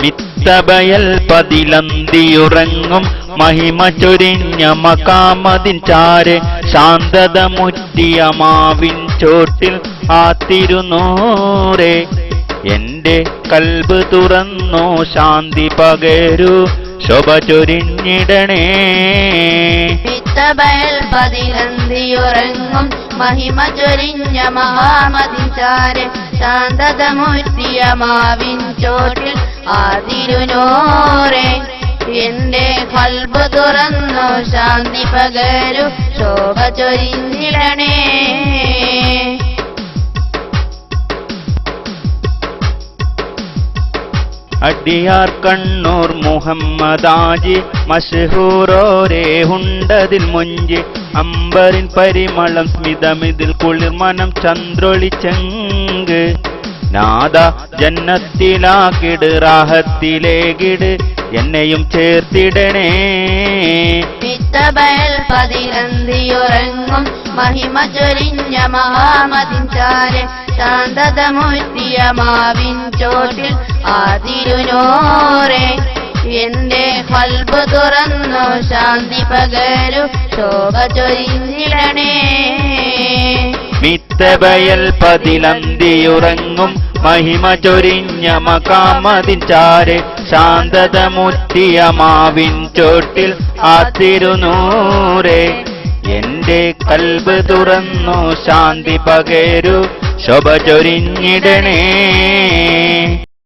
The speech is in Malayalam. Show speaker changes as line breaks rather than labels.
മിത്തബയൽ പതിലന്തിയുറങ്ങും മഹിമ ചൊരിഞ്ഞ മകാമതിൻ ചാരെ ശാന്തത മുറ്റിയ മാവിൻ ചോട്ടിൽ ആ തിരുനൂറേ എന്റെ കൽബ് തുറന്നു ശാന്തി പകരൂ ശോഭ ചൊരിഞ്ഞിടണേ.
മിത്തബയൽ പതിലന്തിയുറങ്ങും മഹിമ ചൊരിഞ്ഞ മഹാമതിൻ ചാരെ ശാന്തത മുറ്റിയ മാവിൻ ചോട്ടിൽ ആ തിരുനൂറേ എന്റെ കൽബ് തുറന്നു ശാന്തി പകരൂ ശോഭ ചൊരിഞ്ഞിടണേ.
അടിയാർ കണ്ണൂർ മുഹമ്മദാജി മഷ്ഹൂറോരേ ഉണ്ടതിൽ മുഞ്ചി അമ്പറിൻ പരിമളം സ്മിതമിതിൽ കുളിർമനം ചന്ദ്രൊളിച്ചെങ്ക് നാദ ജന്നത്തിലാക്കിട് റാഹത്തിലേകിട് എന്നെയും ചേർത്തിടണേ.
മിത്തബയൽ പതിലന്തിയുറങ്ങും മഹിമ ചൊരിഞ്ഞ മഹാമതിൻ ചാരെ ശാന്തത മുറ്റിയ മാവിൻ ചോട്ടിൽ ആ തിരുനൂറേ എന്റെ കൽബ് തുറന്നു ശാന്തി പകരൂ ശോഭ ചൊരിഞ്ഞിടണേ.
മിത്തബയൽ പതിലന്തിയുറങ്ങും മഹിമ ചൊരിഞ്ഞ മകാമതിൻ ചാരെ ശാന്തത മുറ്റിയ മാവിൻ ചോട്ടിൽ ആ തിരുനൂറേ എന്റെ കൽബ് തുറന്നു ശാന്തി പകരൂ ശോഭ ചൊരിഞ്ഞിടണേ.